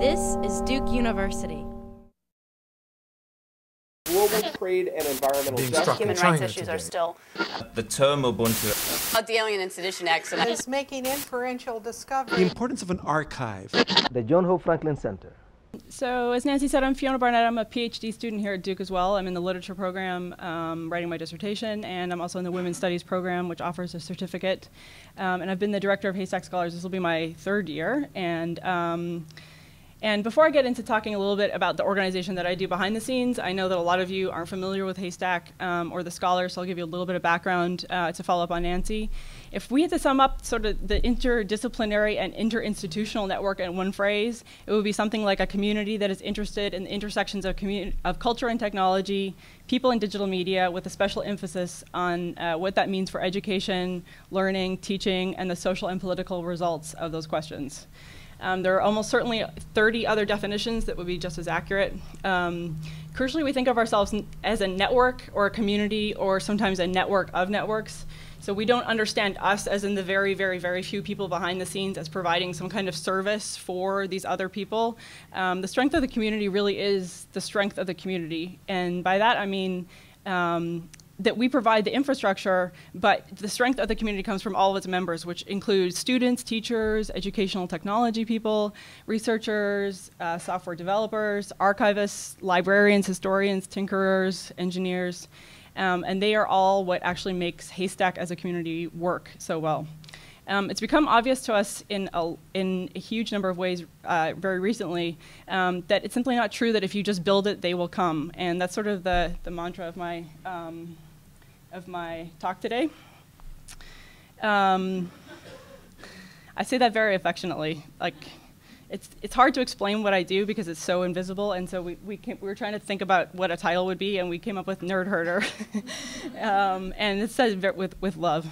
This is Duke University. Global trade and environmental justice. Human rights issues are still. The term Ubuntu. The Alien and Sedition Acts. Is making inferential discovery. The importance of an archive. The John Hope Franklin Center. So as Nancy said, I'm Fiona Barnett. I'm a PhD student here at Duke as well. I'm in the literature program writing my dissertation, and I'm also in the women's studies program, which offers a certificate. And I've been the director of HASTAC Scholars. This will be my third year. And before I get into talking a little bit about the organization that I do behind the scenes, I know that a lot of you aren't familiar with HASTAC or the Scholars, so I'll give you a little bit of background to follow up on Nancy. If we had to sum up sort of the interdisciplinary and interinstitutional network in one phrase, it would be something like a community that is interested in the intersections of culture and technology, people and digital media, with a special emphasis on what that means for education, learning, teaching, and the social and political results of those questions. There are almost certainly 30 other definitions that would be just as accurate. Crucially, we think of ourselves as a network or a community or sometimes a network of networks. So we don't understand us as in the very, very, very few people behind the scenes as providing some kind of service for these other people. The strength of the community really is the strength of the community. And by that I mean that we provide the infrastructure, but the strength of the community comes from all of its members, which includes students, teachers, educational technology people, researchers, software developers, archivists, librarians, historians, tinkerers, engineers, and they are all what actually makes HASTAC as a community work so well. It's become obvious to us in a huge number of ways very recently that it's simply not true that if you just build it, they will come. And that's sort of the mantra of my talk today. I say that very affectionately. Like, it's hard to explain what I do because it's so invisible, and so we were trying to think about what a title would be, and we came up with Nerd Herder. And it's said with love.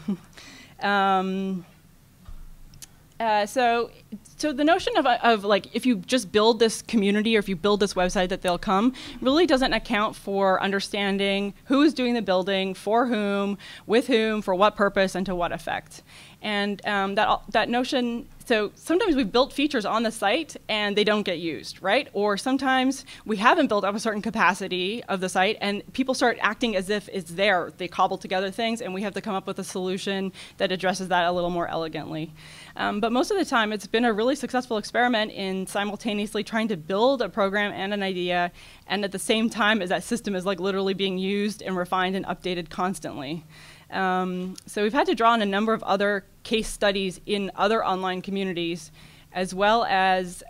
So the notion of like, if you just build this community or if you build this website that they'll come really doesn't account for understanding who is doing the building, for whom, with whom, for what purpose, and to what effect. And that notion, so sometimes we've built features on the site and they don't get used, right? Or sometimes we haven't built up a certain capacity of the site and people start acting as if it's there. They cobble together things and we have to come up with a solution that addresses that a little more elegantly. But most of the time it's been a really successful experiment in simultaneously trying to build a program and an idea, and at the same time as that system is like literally being used and refined and updated constantly. So we've had to draw on a number of other case studies in other online communities, as well as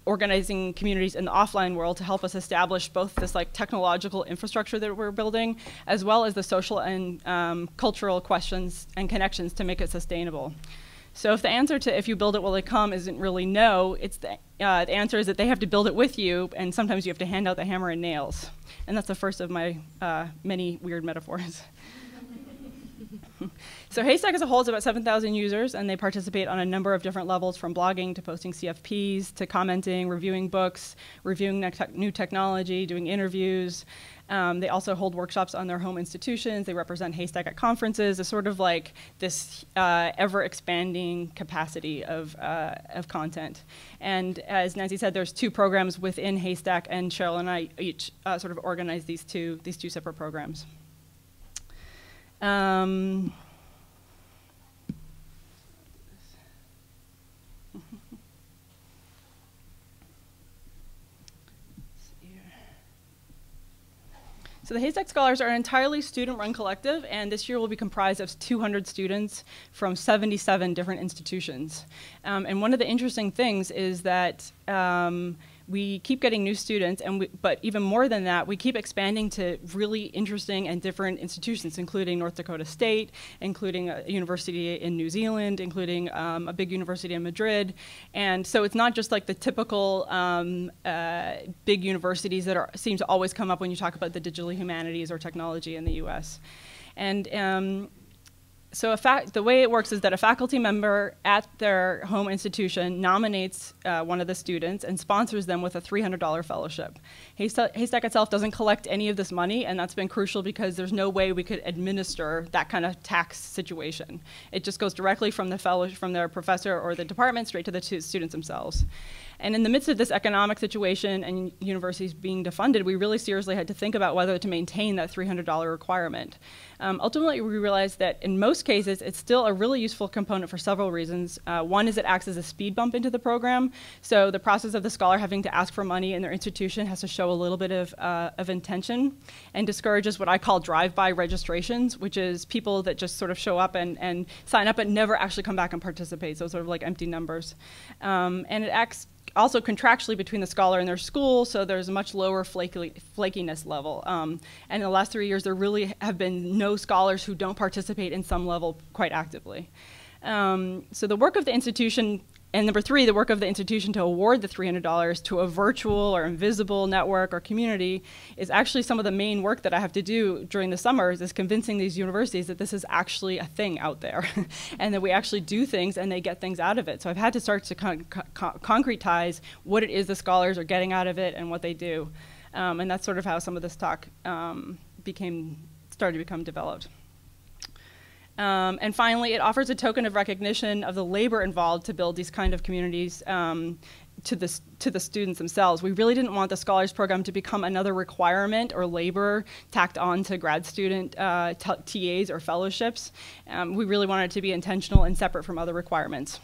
organizing communities in the offline world to help us establish both this like technological infrastructure that we're building, as well as the social and cultural questions and connections to make it sustainable. So if the answer to if you build it, will it come isn't really no, it's the answer is that they have to build it with you, and sometimes you have to hand out the hammer and nails. And that's the first of my many weird metaphors. So HASTAC as a whole is about 7,000 users, and they participate on a number of different levels, from blogging to posting CFPs to commenting, reviewing books, reviewing new technology, doing interviews. They also hold workshops on their home institutions. They represent HASTAC at conferences. It's sort of like this ever-expanding capacity of content. And as Nancy said, there's 2 programs within HASTAC, and Cheryl and I each sort of organize these two separate programs. So the HASTAC Scholars are an entirely student-run collective, and this year will be comprised of 200 students from 77 different institutions. And one of the interesting things is that we keep getting new students, but even more than that, we keep expanding to really interesting and different institutions, including North Dakota State, including a university in New Zealand, including a big university in Madrid. And so it's not just like the typical big universities that seem to always come up when you talk about the digital humanities or technology in the US. And so the way it works is that a faculty member at their home institution nominates one of the students and sponsors them with a $300 fellowship. HASTAC itself doesn't collect any of this money, and that's been crucial because there's no way we could administer that kind of tax situation. It just goes directly from their professor or the department straight to the students themselves. And in the midst of this economic situation and universities being defunded, we really seriously had to think about whether to maintain that $300 requirement. Ultimately, we realized that in most cases, it's still a really useful component for several reasons. One is it acts as a speed bump into the program. So the process of the scholar having to ask for money in their institution has to show a little bit of intention, and discourages what I call drive-by registrations, which is people that just sort of show up and sign up but never actually come back and participate, so sort of like empty numbers. And it acts also contractually between the scholar and their school, so there's a much lower flakiness level. And in the last 3 years, there really have been no scholars who don't participate in some level quite actively. So the work of the institution, and number 3, the work of the institution to award the $300 to a virtual or invisible network or community is actually some of the main work that I have to do during the summers, is convincing these universities that this is actually a thing out there and that we actually do things and they get things out of it. So I've had to start to concretize what it is the scholars are getting out of it and what they do. And that's sort of how some of this talk started to become developed. And finally, it offers a token of recognition of the labor involved to build these kind of communities to the students themselves. We really didn't want the Scholars Program to become another requirement or labor tacked on to grad student TAs or fellowships. We really wanted it to be intentional and separate from other requirements.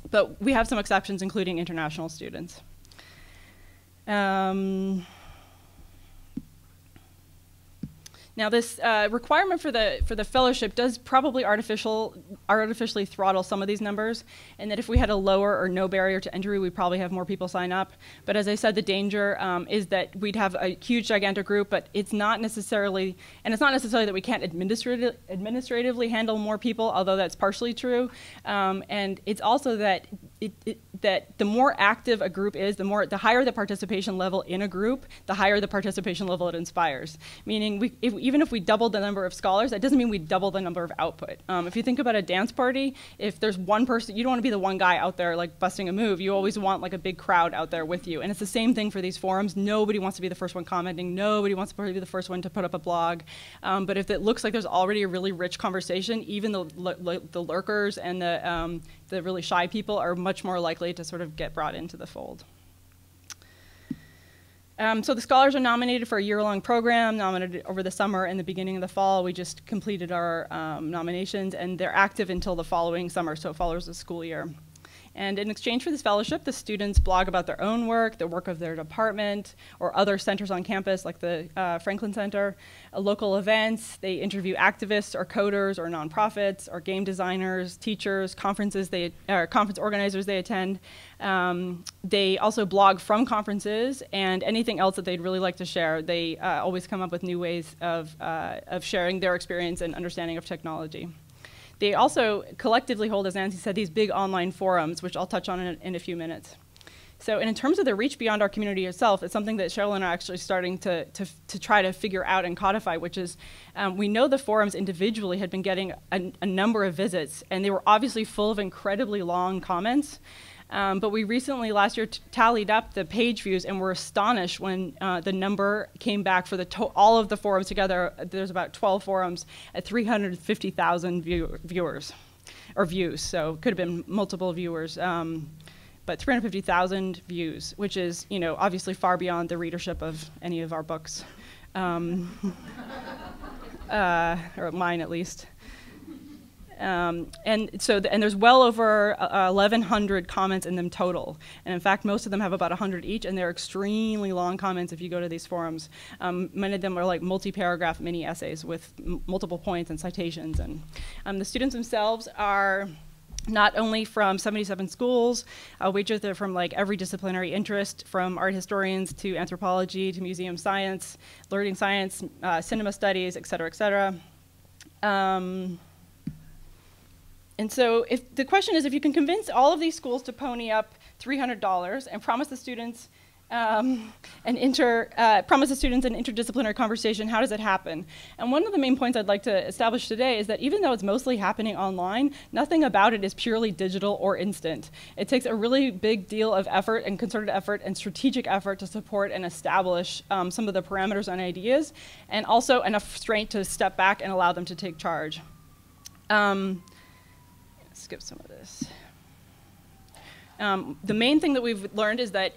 But we have some exceptions, including international students. Now, this requirement for the fellowship does probably artificially throttle some of these numbers, and that if we had a lower or no barrier to entry, we'd probably have more people sign up. But as I said, the danger is that we'd have a huge, gigantic group, but it's not necessarily that we can't administratively handle more people, although that's partially true. And it's also that that the more active a group is, the higher the participation level in a group, the higher the participation level it inspires. Meaning, even if we doubled the number of scholars, that doesn't mean we double the number of output. If you think about a dance party, if there's one person, you don't want to be the one guy out there like busting a move. You always want like a big crowd out there with you. And it's the same thing for these forums. Nobody wants to be the first one commenting. Nobody wants to be the first one to put up a blog. But if it looks like there's already a really rich conversation, even the lurkers and the really shy people are much more likely to sort of get brought into the fold. So the scholars are nominated for a year-long program, nominated over the summer and the beginning of the fall. We just completed our nominations, and they're active until the following summer, so it follows the school year. And in exchange for this fellowship, the students blog about their own work, the work of their department, or other centers on campus, like the Franklin Center, local events. They interview activists or coders or nonprofits or game designers, teachers, conference organizers they attend. They also blog from conferences and anything else that they'd really like to share. They always come up with new ways of sharing their experience and understanding of technology. They also collectively hold, as Nancy said, these big online forums, which I'll touch on in a few minutes. So, and in terms of the reach beyond our community itself, it's something that Cheryl and I are actually starting to try to figure out and codify, which is we know the forums individually had been getting a number of visits, and they were obviously full of incredibly long comments. But we recently, last year, tallied up the page views and were astonished when the number came back for all of the forums together. There's about 12 forums at 350,000 viewers, or views. So it could have been multiple viewers, but 350,000 views, which is, obviously far beyond the readership of any of our books, or mine at least. And there's well over 1,100 comments in them total. And in fact, most of them have about 100 each, and they're extremely long comments if you go to these forums. Many of them are like multi-paragraph mini essays with multiple points and citations. And the students themselves are not only from 77 schools, they're from like every disciplinary interest, from art historians to anthropology to museum science, learning science, cinema studies, et cetera, et cetera. And so the question is, if you can convince all of these schools to pony up $300 and promise the students an interdisciplinary conversation, how does it happen? And one of the main points I'd like to establish today is that even though it's mostly happening online, nothing about it is purely digital or instant. It takes a really big deal of effort and concerted effort and strategic effort to support and establish some of the parameters and ideas, and also enough restraint to step back and allow them to take charge. Skip some of this. The main thing that we've learned is that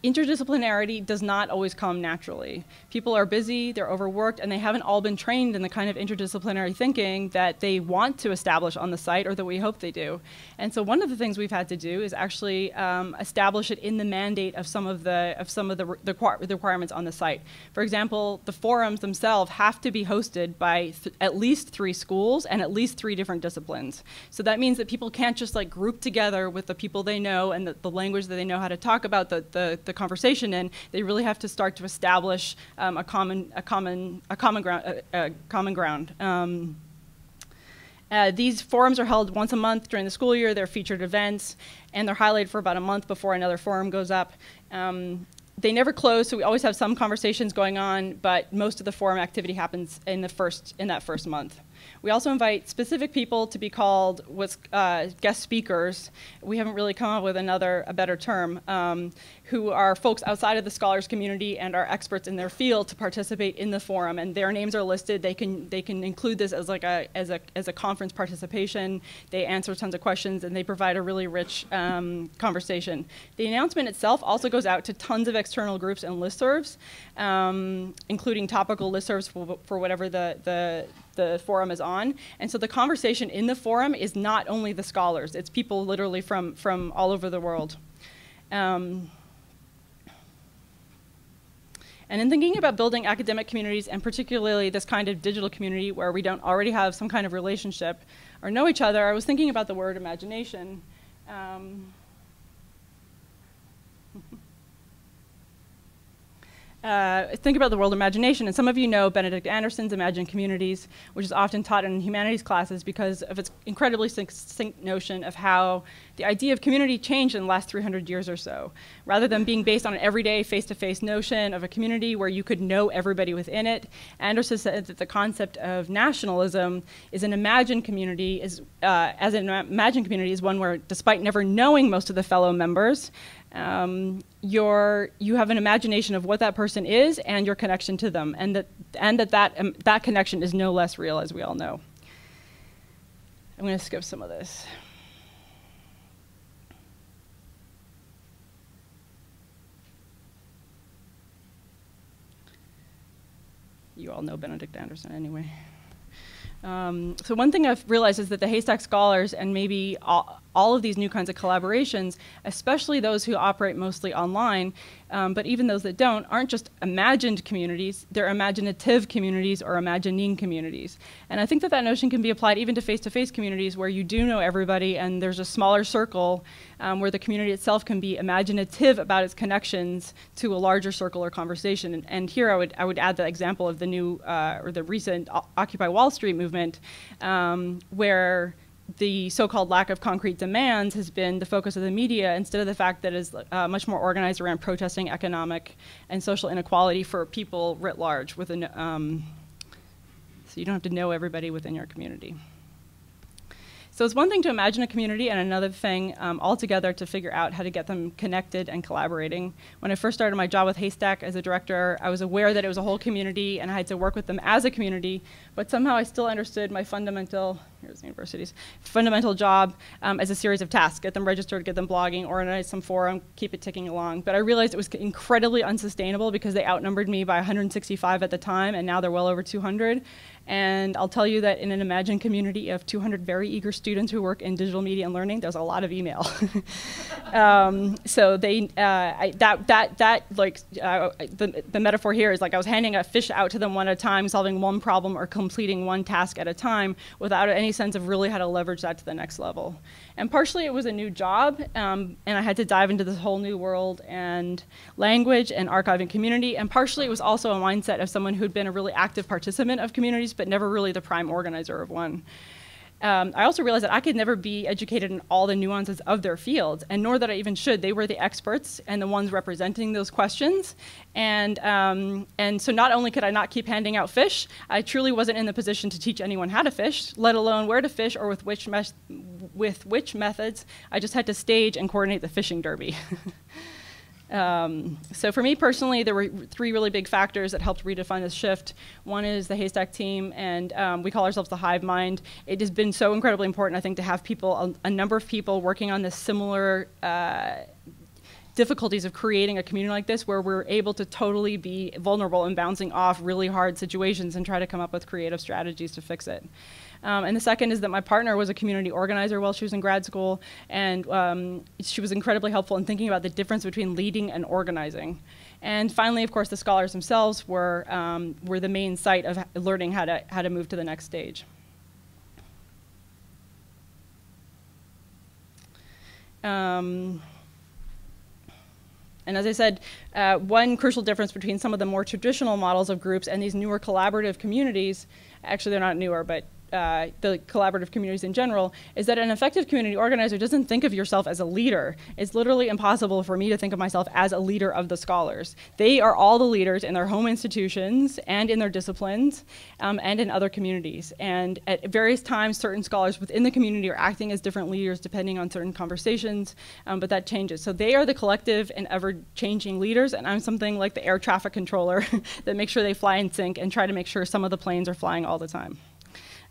interdisciplinarity does not always come naturally. People are busy, they're overworked, and they haven't all been trained in the kind of interdisciplinary thinking that they want to establish on the site or that we hope they do. And so one of the things we've had to do is actually establish it in the mandate of some of the requirements on the site. For example, the forums themselves have to be hosted by at least 3 schools and at least 3 different disciplines. So that means that people can't just like group together with the people they know and the language that they know how to talk about the conversation in. They really have to start to establish a common ground. These forums are held once a month during the school year. They're featured events, and they're highlighted for about a month before another forum goes up. They never close, so we always have some conversations going on, but most of the forum activity happens in that first month. We also invite specific people to be called guest speakers. We haven't really come up with a better term, who are folks outside of the scholars community and are experts in their field to participate in the forum, and their names are listed. They can include this as like as a conference participation. They answer tons of questions, and they provide a really rich conversation. The announcement itself also goes out to tons of external groups and listservs, including topical listservs for whatever the forum is on. And so the conversation in the forum is not only the scholars, it's people literally from all over the world. And in thinking about building academic communities, and particularly this kind of digital community where we don't already have some kind of relationship or know each other, I was thinking about the word imagination. Think about the world imagination, and some of you know Benedict Anderson's Imagine Communities, which is often taught in humanities classes because of its incredibly succinct notion of how the idea of community changed in the last 300 years or so. Rather than being based on an everyday face-to-face notion of a community where you could know everybody within it, Anderson said that the concept of nationalism is an imagined community, is one where, despite never knowing most of the fellow members, you have an imagination of what that person is and your connection to them, and that connection is no less real, as we all know. I'm going to skip some of this. You all know Benedict Anderson anyway. So one thing I've realized is that the HASTAC Scholars, and maybe all of these new kinds of collaborations, especially those who operate mostly online, but even those that don't, aren't just imagined communities, they're imaginative communities or imagining communities. And I think that that notion can be applied even to face-to-face communities where you do know everybody and there's a smaller circle where the community itself can be imaginative about its connections to a larger circle or conversation. And here I would add the example of the new, or the recent Occupy Wall Street movement, where the so-called lack of concrete demands has been the focus of the media instead of the fact that it's much more organized around protesting economic and social inequality for people writ large. So you don't have to know everybody within your community. So it's one thing to imagine a community and another thing altogether to figure out how to get them connected and collaborating. When I first started my job with HASTAC as a director, I was aware that it was a whole community and I had to work with them as a community, but somehow I still understood my fundamental job as a series of tasks: get them registered, get them blogging, organize some forum, keep it ticking along. But I realized it was incredibly unsustainable because they outnumbered me by 165 at the time, and now they're well over 200. And I'll tell you that in an imagined community of 200 very eager students who work in digital media and learning, there's a lot of email. So they, the metaphor here is like I was handing a fish out to them one at a time, solving one problem or completing one task at a time without any sense of really how to leverage that to the next level. And partially it was a new job, and I had to dive into this whole new world and language and archiving community, and partially it was also a mindset of someone who'd been a really active participant of communities, but never really the prime organizer of one. I also realized that I could never be educated in all the nuances of their fields, and nor that I even should. They were the experts and the ones representing those questions. And so not only could I not keep handing out fish, I truly wasn't in the position to teach anyone how to fish, let alone where to fish or with which methods. I just had to stage and coordinate the fishing derby. So for me personally, there were 3 really big factors that helped redefine this shift. One is the HASTAC team, and we call ourselves the hive mind. It has been so incredibly important, I think, to have people, a number of people working on this similar difficulties of creating a community like this, where we're able to totally be vulnerable and bouncing off really hard situations and try to come up with creative strategies to fix it. And the second is that my partner was a community organizer while she was in grad school, and she was incredibly helpful in thinking about the difference between leading and organizing. And finally, of course, the scholars themselves were the main site of learning how to move to the next stage. And as I said, one crucial difference between some of the more traditional models of groups and these newer collaborative communities, actually they're not newer, but the collaborative communities in general, is that an effective community organizer doesn't think of yourself as a leader. It's literally impossible for me to think of myself as a leader of the scholars. They are all the leaders in their home institutions and in their disciplines and in other communities. And at various times, certain scholars within the community are acting as different leaders depending on certain conversations, but that changes. So they are the collective and ever-changing leaders, and I'm something like the air traffic controller that makes sure they fly in sync and try to make sure some of the planes are flying all the time.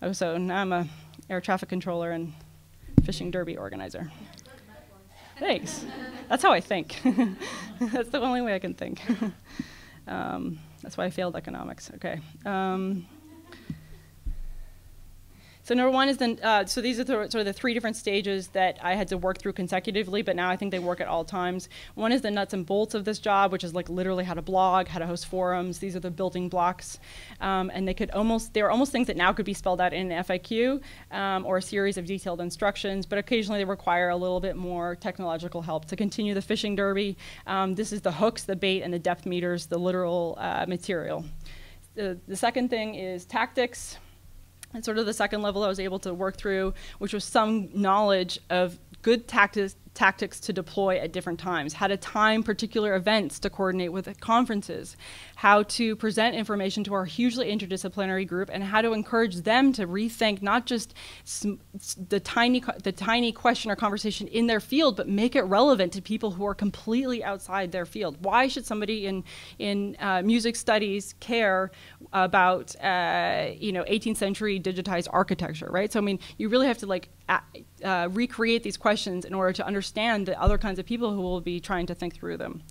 Oh, so now I'm a air traffic controller and fishing derby organizer. Thanks. That's how I think. That's the only way I can think. That's why I failed economics. Okay. So number one is so these are sort of the 3 different stages that I had to work through consecutively, but now I think they work at all times. One is the nuts and bolts of this job, which is like literally how to blog, how to host forums. These are the building blocks. And they were almost things that now could be spelled out in an FAQ or a series of detailed instructions, but occasionally they require a little bit more technological help. To continue the fishing derby, this is the hooks, the bait, and the depth meters, the literal material. The second thing is tactics. And sort of the second level I was able to work through, which was some knowledge of good tactics to deploy at different times, how to time particular events to coordinate with conferences, how to present information to our hugely interdisciplinary group, and how to encourage them to rethink not just the tiny question or conversation in their field, but make it relevant to people who are completely outside their field. Why should somebody in music studies care about 18th century digitized architecture, right? So I mean, you really have to like recreate these questions in order to understand the other kinds of people who will be trying to think through them.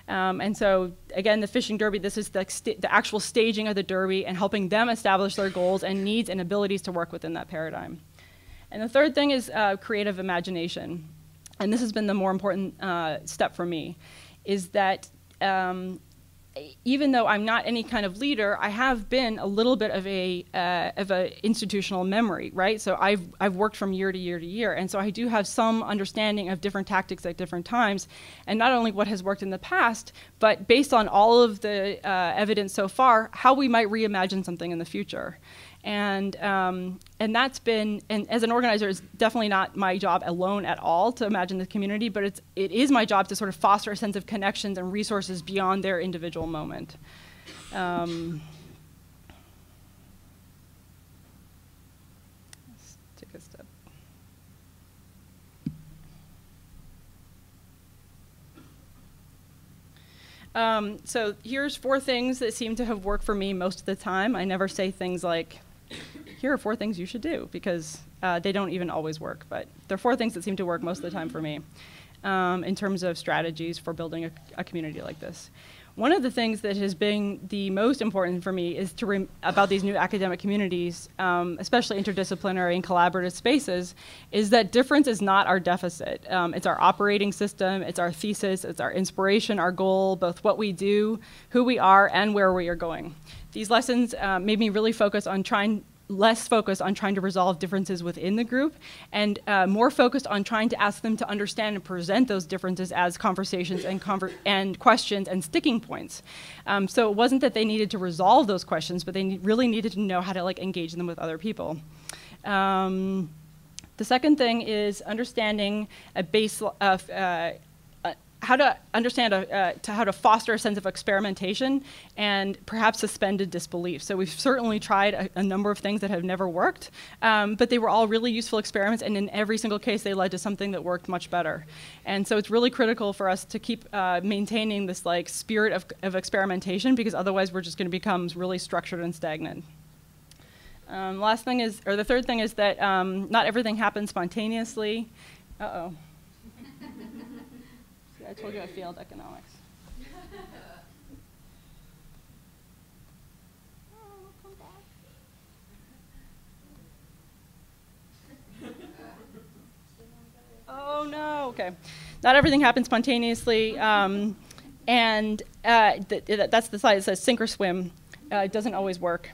And so, again, the fishing derby, this is the actual staging of the derby and helping them establish their goals and needs and abilities to work within that paradigm. And the third thing is creative imagination. And this has been the more important step for me, is that even though I'm not any kind of leader, I have been a little bit of a institutional memory, right? So I've worked from year to year to year, and so I do have some understanding of different tactics at different times, and not only what has worked in the past, but based on all of the evidence so far, how we might reimagine something in the future. And that's been, and as an organizer, it's definitely not my job alone at all to imagine the community, but it is my job to sort of foster a sense of connections and resources beyond their individual moment. Let's take a step. So here's 4 things that seem to have worked for me most of the time. I never say things like, here are 4 things you should do, because they don't even always work. But there are 4 things that seem to work most of the time for me in terms of strategies for building a community like this. One of the things that has been the most important for me is about these new academic communities, especially interdisciplinary and collaborative spaces, is that difference is not our deficit. It's our operating system, it's our thesis, it's our inspiration, our goal, both what we do, who we are, and where we are going. These lessons made me really less focused on trying to resolve differences within the group, and more focused on trying to ask them to understand and present those differences as conversations and questions and sticking points. So it wasn't that they needed to resolve those questions, but they really needed to know how to like engage them with other people. The second thing is understanding how to understand how to foster a sense of experimentation and perhaps suspended disbelief. So we've certainly tried a number of things that have never worked, but they were all really useful experiments, and in every single case they led to something that worked much better. And so it's really critical for us to keep maintaining this like spirit of experimentation, because otherwise we're just going to become really structured and stagnant. The third thing is that not everything happens spontaneously. Uh-oh. I told you I failed economics. Oh no, okay. Not everything happens spontaneously, and that's the slide that says sink or swim. It doesn't always work.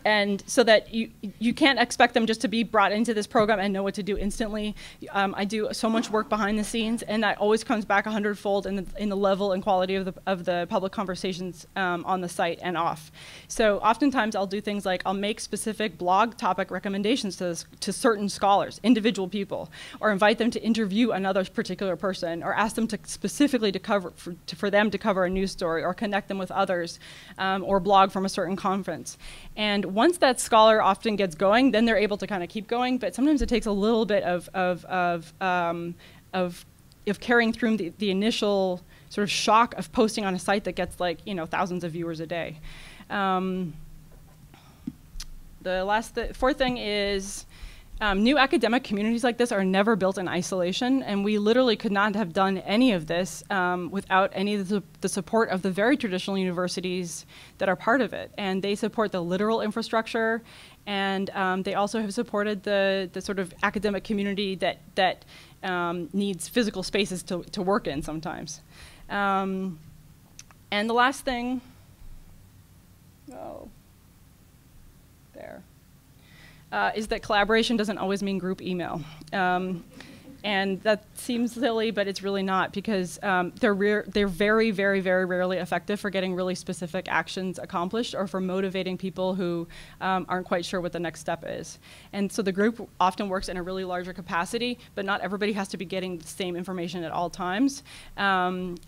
And so that you can't expect them just to be brought into this program and know what to do instantly. I do so much work behind the scenes, and that always comes back 100-fold in the level and quality of the public conversations on the site and off. So oftentimes I'll do things like I'll make specific blog topic recommendations to certain scholars, individual people, or invite them to interview another particular person, or ask them to specifically for them to cover a news story, or connect them with others, or blog from a certain conference. And once that scholar often gets going, then they're able to kind of keep going. But sometimes it takes a little bit of carrying through the initial sort of shock of posting on a site that gets like thousands of viewers a day. The fourth thing is new academic communities like this are never built in isolation, and we literally could not have done any of this without any of the support of the very traditional universities that are part of it. And they support the literal infrastructure, and they also have supported the sort of academic community that needs physical spaces to work in sometimes. And the last thing, is that collaboration doesn't always mean group email. And that seems silly, but it's really not, because they're very, very, very rarely effective for getting really specific actions accomplished, or for motivating people who aren't quite sure what the next step is. And so the group often works in a really larger capacity, but not everybody has to be getting the same information at all times. And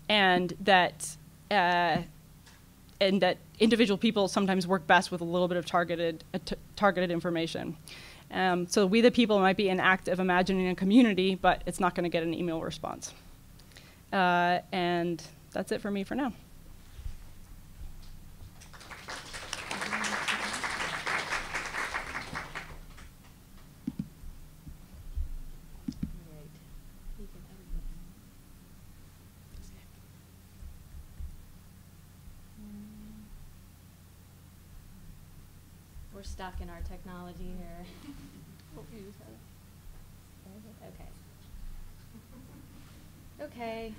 that individual people sometimes work best with a little bit of targeted information. So we the people might be an act of imagining a community, but it's not going to get an email response. And that's it for me for now. We're stuck in our technology here. Okay.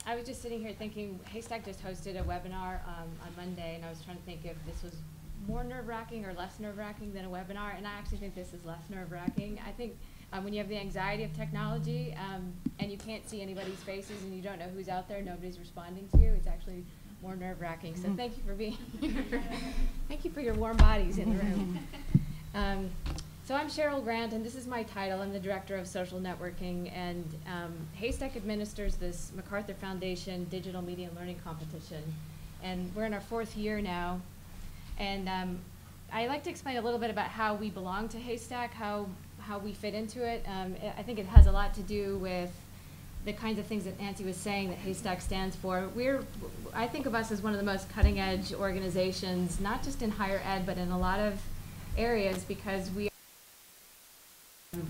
I was just sitting here thinking, HASTAC just hosted a webinar on Monday, and I was trying to think if this was more nerve-wracking or less nerve-wracking than a webinar, and I actually think this is less nerve-wracking. I think when you have the anxiety of technology and you can't see anybody's faces and you don't know who's out there, nobody's responding to you, it's actually more nerve-wracking. So thank you for being here. Thank you for your warm bodies in the room. So I'm Cheryl Grant, and this is my title. I'm the Director of Social Networking, and HASTAC administers this MacArthur Foundation Digital Media and Learning Competition. And we're in our 4th year now. And I like to explain a little bit about how we belong to HASTAC, how we fit into it. I think it has a lot to do with the kinds of things that Nancy was saying that HASTAC stands for. I think of us as one of the most cutting-edge organizations, not just in higher ed, but in a lot of areas, because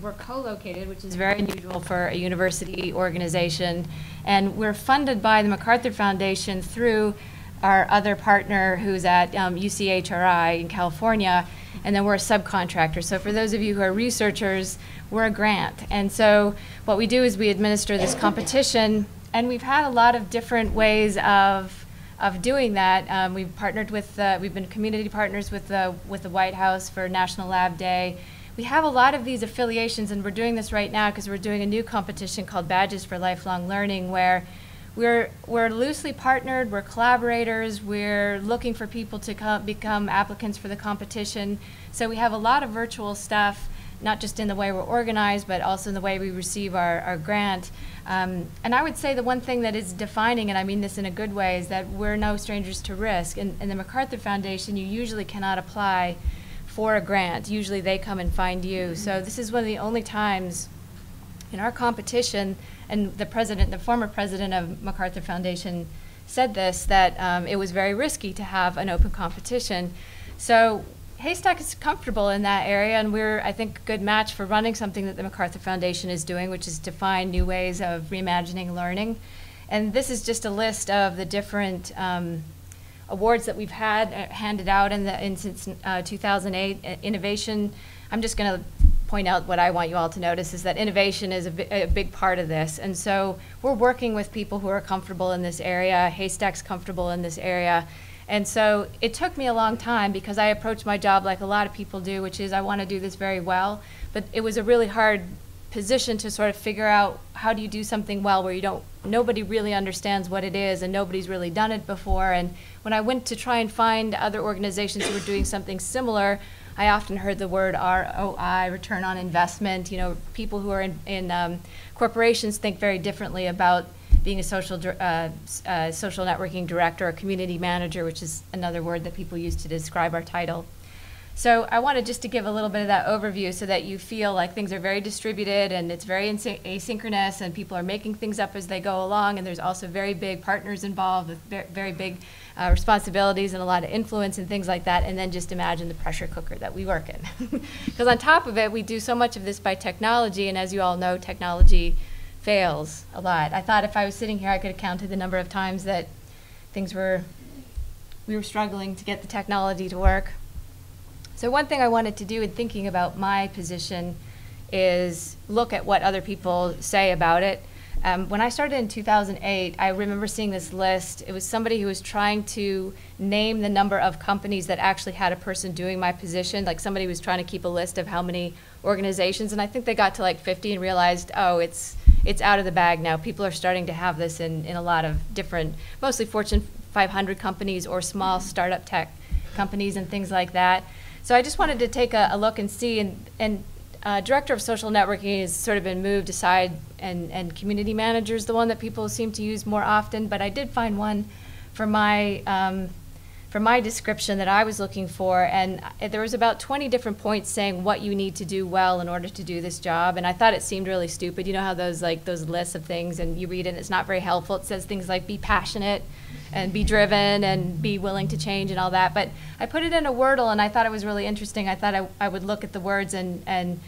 we're co-located, which is very unusual for a university organization, and we're funded by the MacArthur Foundation through our other partner who's at UCHRI in California, and then we're a subcontractor. So for those of you who are researchers, we're a grant. And so what we do is we administer this competition, and we've had a lot of different ways of doing that. We've partnered with, we've been community partners with the White House for National Lab Day. We have a lot of these affiliations, and we're doing this right now because we're doing a new competition called Badges for Lifelong Learning, where we're loosely partnered, we're collaborators, we're looking for people to become applicants for the competition. So we have a lot of virtual stuff. not just in the way we're organized, but also in the way we receive our grant. And I would say the one thing that is defining, and I mean this in a good way, is that we're no strangers to risk. In the MacArthur Foundation, you usually cannot apply for a grant. Usually they come and find you. So this is one of the only times in our competition, and the former president of MacArthur Foundation said this, that it was very risky to have an open competition. So HASTAC is comfortable in that area, and we're, I think, a good match for running something that the MacArthur Foundation is doing, which is to find new ways of reimagining learning. And this is just a list of the different awards that we've had handed out since 2008. Innovation, I'm just going to point out what I want you all to notice is that innovation is a big part of this. And so we're working with people who are comfortable in this area. HASTAC's comfortable in this area. And so it took me a long time because I approached my job like a lot of people do, which is I want to do this very well. But it was a really hard position to sort of figure out how do you do something well where nobody really understands what it is and nobody's really done it before. And when I went to try and find other organizations who were doing something similar, I often heard the word ROI, return on investment. You know, people who are in corporations think very differently about being a social networking director or community manager, which is another word that people use to describe our title. So I wanted just to give a little bit of that overview so that you feel like things are very distributed and it's very asynchronous and people are making things up as they go along, and there's also very big partners involved with very big responsibilities and a lot of influence and things like that, and then just imagine the pressure cooker that we work in. Because on top of it, we do so much of this by technology, and as you all know, technology fails a lot. I thought if I was sitting here, I could have counted the number of times that we were struggling to get the technology to work. So one thing I wanted to do in thinking about my position is look at what other people say about it. When I started in 2008, I remember seeing this list. It was somebody who was trying to name the number of companies that actually had a person doing my position. Like somebody was trying to keep a list of how many organizations, and I think they got to like 50 and realized, oh, it's out of the bag now. People are starting to have this in a lot of different, mostly Fortune 500 companies or small startup tech companies and things like that. So I just wanted to take a look and see, and Director of Social Networking has sort of been moved aside, and Community Manager is the one that people seem to use more often, but I did find one for my description that I was looking for, and there was about 20 different points saying what you need to do well in order to do this job, and I thought it seemed really stupid. You know how those lists of things, and you read it and it's not very helpful. It says things like be passionate and be driven and be willing to change and all that, but I put it in a Wordle and I thought it was really interesting. I thought I would look at the words, and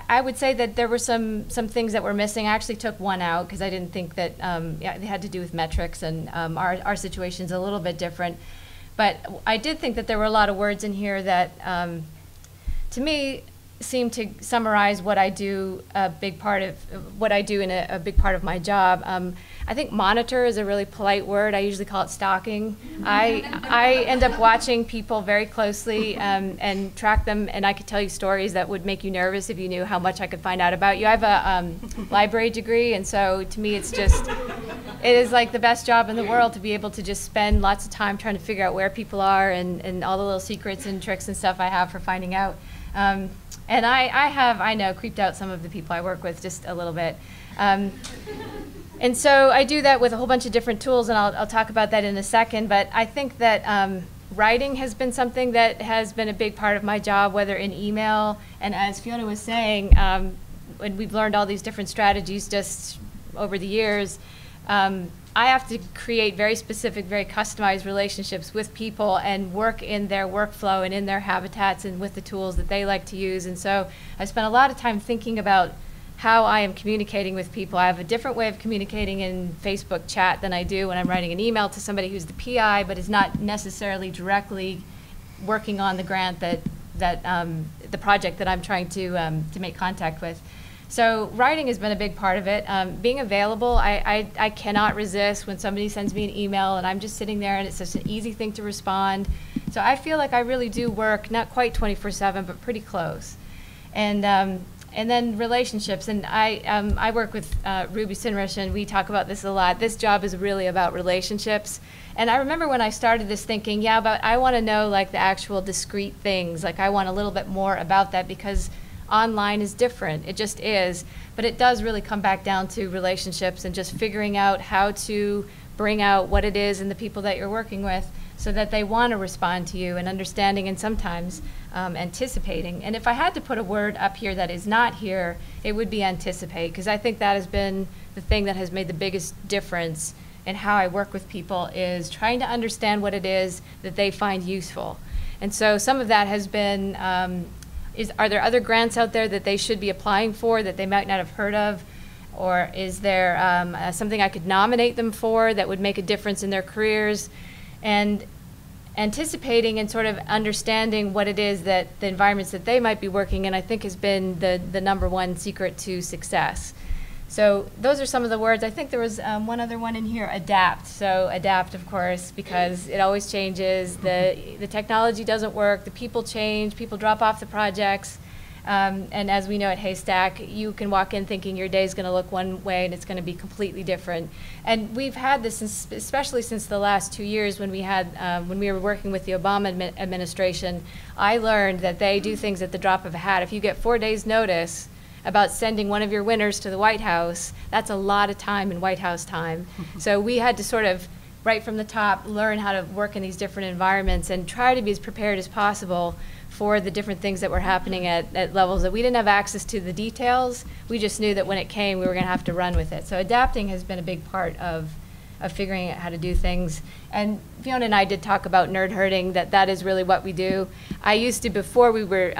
I would say that there were some things that were missing. I actually took one out because I didn't think that they had to do with metrics, and our situation's a little bit different. But I did think that there were a lot of words in here that, to me, seem to summarize what I do. In a big part of my job. I think monitor is a really polite word. I usually call it stalking. I end up watching people very closely and track them, and I could tell you stories that would make you nervous if you knew how much I could find out about you. I have a library degree, and so to me it is like the best job in the world to be able to just spend lots of time trying to figure out where people are and all the little secrets and tricks and stuff I have for finding out. And I know, creeped out some of the people I work with just a little bit. And so I do that with a whole bunch of different tools, and I'll talk about that in a second. But I think that writing has been something that has been a big part of my job, whether in email, and as Fiona was saying, when we've learned all these different strategies just over the years, I have to create very specific, very customized relationships with people and work in their workflow and in their habitats and with the tools that they like to use. And so I spent a lot of time thinking about how I am communicating with people. I have a different way of communicating in Facebook chat than I do when I'm writing an email to somebody who's the PI but is not necessarily directly working on the grant the project that I'm trying to make contact with. So writing has been a big part of it. Being available, I cannot resist when somebody sends me an email and I'm just sitting there and it's such an easy thing to respond. So I feel like I really do work, not quite 24/7, but pretty close. And then relationships, and I work with Ruby Sinrich, and we talk about this a lot. This job is really about relationships. And I remember when I started this thinking, yeah, but I want to know like the actual discrete things. Like I want a little bit more about that, because online is different. It just is. But it does really come back down to relationships and just figuring out how to bring out what it is in the people that you're working with so that they want to respond to you, and understanding and sometimes anticipating. And if I had to put a word up here that is not here, it would be anticipate, because I think that has been the thing that has made the biggest difference in how I work with people, is trying to understand what it is that they find useful. And so some of that has been, are there other grants out there that they should be applying for that they might not have heard of? Or is there something I could nominate them for that would make a difference in their careers? And anticipating and sort of understanding what it is that the environments that they might be working in, I think, has been the #1 secret to success. So those are some of the words. I think there was one other one in here, adapt. So adapt, of course, because it always changes. The technology doesn't work. The people change. People drop off the projects. And as we know at HASTAC, you can walk in thinking your day is going to look one way and it's going to be completely different. And we've had this, especially since the last 2 years when we were working with the Obama administration. I learned that they do things at the drop of a hat. If you get 4 days notice about sending one of your winners to the White House, that's a lot of time in White House time. So we had to sort of, right from the top, learn how to work in these different environments and try to be as prepared as possible for the different things that were happening at levels that we didn't have access to the details. We just knew that when it came, we were going to have to run with it. So adapting has been a big part of figuring out how to do things. And Fiona and I did talk about nerd herding, that is really what we do. I used to, before we were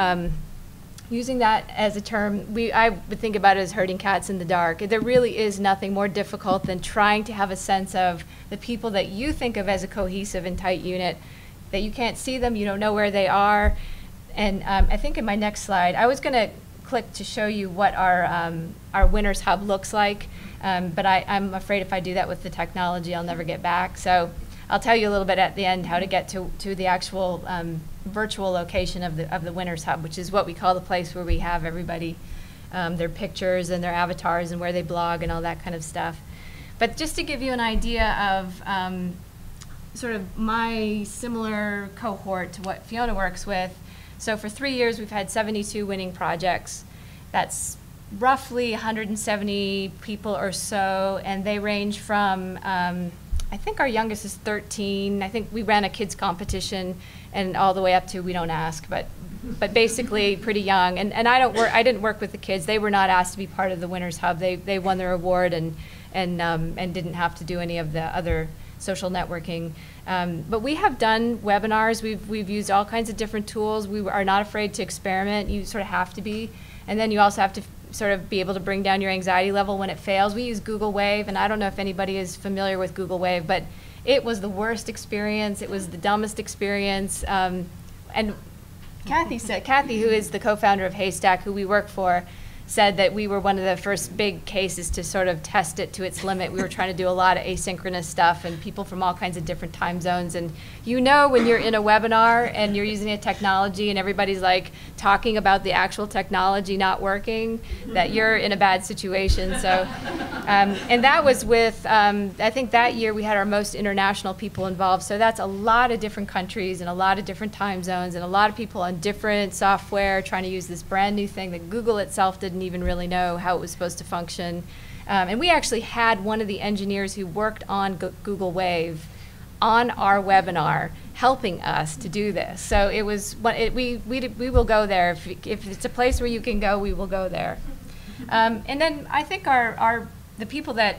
using that as a term, I would think about it as herding cats in the dark. There really is nothing more difficult than trying to have a sense of the people that you think of as a cohesive and tight unit, that you can't see them, you don't know where they are. And I think in my next slide, I was going to click to show you what our Winners Hub looks like, but I'm afraid if I do that with the technology, I'll never get back. So I'll tell you a little bit at the end how to get to the actual virtual location of the Winners Hub, which is what we call the place where we have everybody, their pictures and their avatars and where they blog and all that kind of stuff. But just to give you an idea of sort of my similar cohort to what Fiona works with, so for 3 years we've had 72 winning projects. That's roughly 170 people or so, and they range from I think our youngest is 13. I think we ran a kids competition, and all the way up to, we don't ask, but basically pretty young. And I didn't work with the kids. They were not asked to be part of the Winners Hub. They won their award and didn't have to do any of the other social networking. But we have done webinars. We've used all kinds of different tools. We are not afraid to experiment. You sort of have to be, and then you also have to sort of be able to bring down your anxiety level when it fails. We use Google Wave, and I don't know if anybody is familiar with Google Wave, but it was the worst experience. It was the dumbest experience. And Kathy, who is the co-founder of HASTAC, who we work for, said that we were one of the first big cases to sort of test it to its limit. We were trying to do a lot of asynchronous stuff and people from all kinds of different time zones. And you know when you're in a webinar and you're using a technology and everybody's like talking about the actual technology not working, that you're in a bad situation. So, and that was with, I think that year we had our most international people involved. So that's a lot of different countries and a lot of different time zones and a lot of people on different software trying to use this brand new thing that Google itself didn't even really know how it was supposed to function. And we actually had one of the engineers who worked on Google Wave on our webinar helping us to do this. So it was, we will go there. If it's a place where you can go, we will go there. And then I think the people that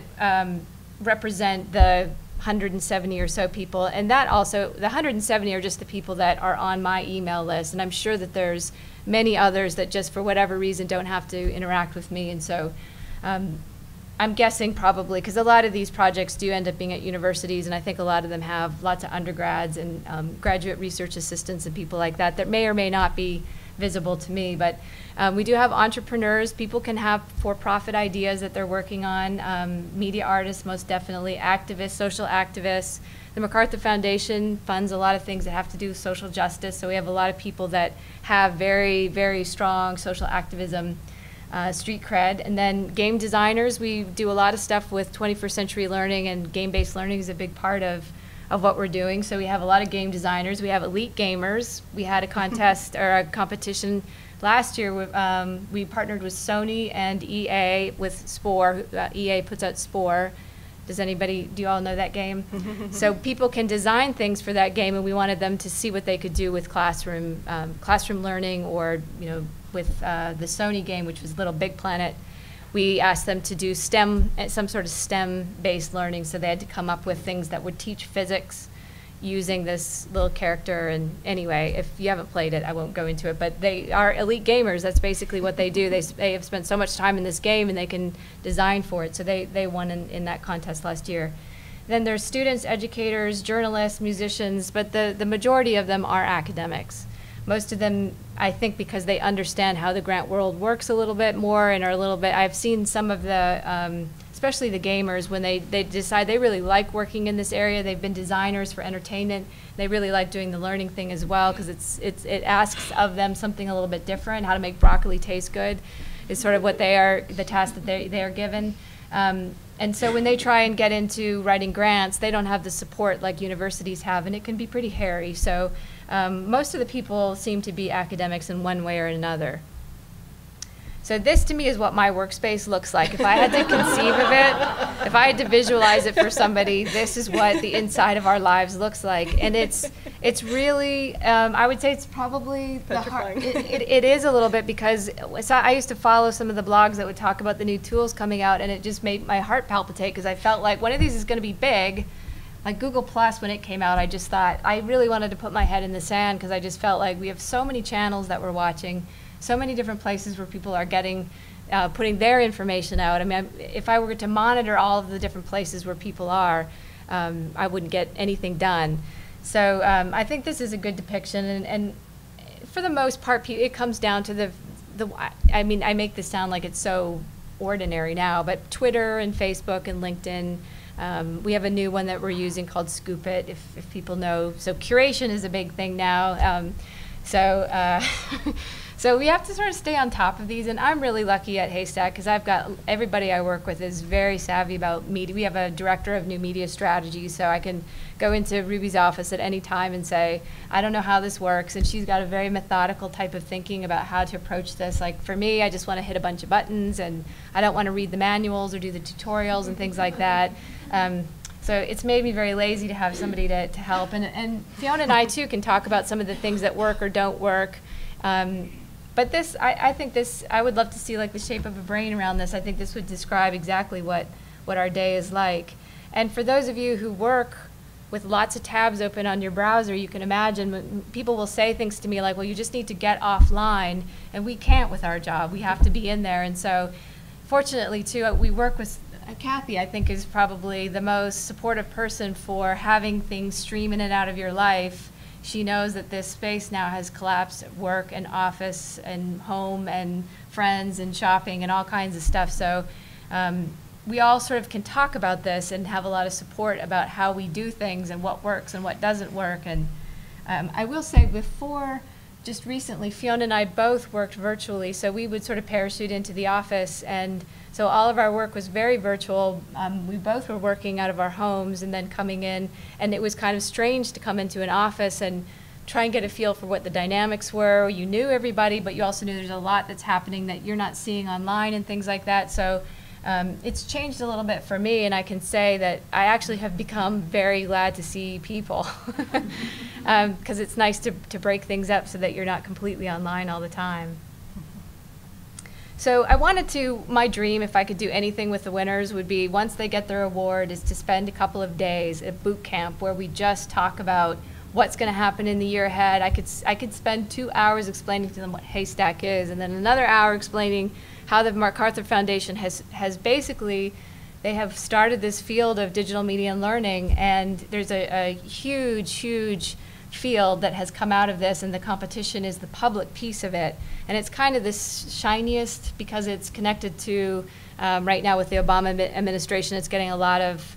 represent the 170 or so people, and that also, the 170 are just the people that are on my email list, and I'm sure that there's many others that just for whatever reason don't have to interact with me. And so I'm guessing probably, because a lot of these projects do end up being at universities, and I think a lot of them have lots of undergrads and graduate research assistants and people like that may or may not be visible to me. But we do have entrepreneurs. People can have for-profit ideas that they're working on. Media artists, most definitely. Activists, social activists. The MacArthur Foundation funds a lot of things that have to do with social justice. So we have a lot of people that have very, very strong social activism street cred. And then game designers. We do a lot of stuff with 21st century learning, and game-based learning is a big part of what we're doing. So we have a lot of game designers. We have elite gamers. We had a contest or a competition Last year, we partnered with Sony and EA with Spore. EA puts out Spore. Do you all know that game? So people can design things for that game, and we wanted them to see what they could do with classroom learning, or with the Sony game, which was Little Big Planet. We asked them to do STEM, some sort of STEM-based learning, so they had to come up with things that would teach physics using this little character. And anyway, if you haven't played it, I won't go into it, but they are elite gamers. That's basically what they do. They have spent so much time in this game, and they can design for it. So they won in that contest last year. Then there's students, educators, journalists, musicians, but the majority of them are academics. Most of them, I think, because they understand how the grant world works a little bit more, and are a little bit, I've seen some of the, especially the gamers, when they decide they really like working in this area. They've been designers for entertainment. They really like doing the learning thing as well, because it asks of them something a little bit different. How to make broccoli taste good is sort of what the task that they are given. And so when they try and get into writing grants, they don't have the support like universities have, and it can be pretty hairy. So most of the people seem to be academics in one way or another. So this, to me, is what my workspace looks like. If I had to conceive of it, if I had to visualize it for somebody, this is what the inside of our lives looks like. And it's really, I would say it's probably it is a little bit, because I used to follow some of the blogs that would talk about the new tools coming out, and it just made my heart palpitate, because I felt like one of these is going to be big. Like Google Plus, when it came out, I just thought, I really wanted to put my head in the sand, because I just felt like we have so many channels that we're watching, so many different places where people are getting, putting their information out. I mean, if I were to monitor all of the different places where people are, I wouldn't get anything done. So I think this is a good depiction, and for the most part, it comes down to I mean, I make this sound like it's so ordinary now, but Twitter and Facebook and LinkedIn, we have a new one that we're using called Scoop It, if people know. So curation is a big thing now. So we have to sort of stay on top of these, and I'm really lucky at HASTAC, because I've got everybody I work with is very savvy about media. We have a director of new media strategy, so I can go into Ruby's office at any time and say, I don't know how this works, and she's got a very methodical type of thinking about how to approach this. Like for me, I just want to hit a bunch of buttons, and I don't want to read the manuals or do the tutorials and things like that. So it's made me very lazy to have somebody to help. And Fiona and I, too, can talk about some of the things that work or don't work. But this, I think this, I would love to see like the shape of a brain around this. I think this would describe exactly what our day is like. And for those of you who work with lots of tabs open on your browser, you can imagine people will say things to me like, well, you just need to get offline, and we can't with our job. We have to be in there. And so fortunately, too, we work with Kathy, I think, is probably the most supportive person for having things stream in and out of your life. She knows that this space now has collapsed at work and office and home and friends and shopping and all kinds of stuff. So we all sort of can talk about this and have a lot of support about how we do things and what works and what doesn't work. And I will say, before, just recently, Fiona and I both worked virtually, so we would sort of parachute into the office, and so all of our work was very virtual. We both were working out of our homes and then coming in, and it was kind of strange to come into an office and try and get a feel for what the dynamics were. You knew everybody, but you also knew there's a lot that's happening that you're not seeing online and things like that. So it's changed a little bit for me, and I can say that I actually have become very glad to see people, because it's nice to break things up so that you're not completely online all the time. So I wanted to, my dream, if I could do anything with the winners, would be once they get their award is to spend a couple of days at boot camp where we just talk about what's going to happen in the year ahead. I could spend 2 hours explaining to them what HASTAC is, and then another hour explaining how the MacArthur Foundation has basically, they have started this field of digital media and learning, and there's a huge, huge field that has come out of this, and the competition is the public piece of it. And it's kind of this shiniest because it's connected to, right now with the Obama administration, it's getting a lot of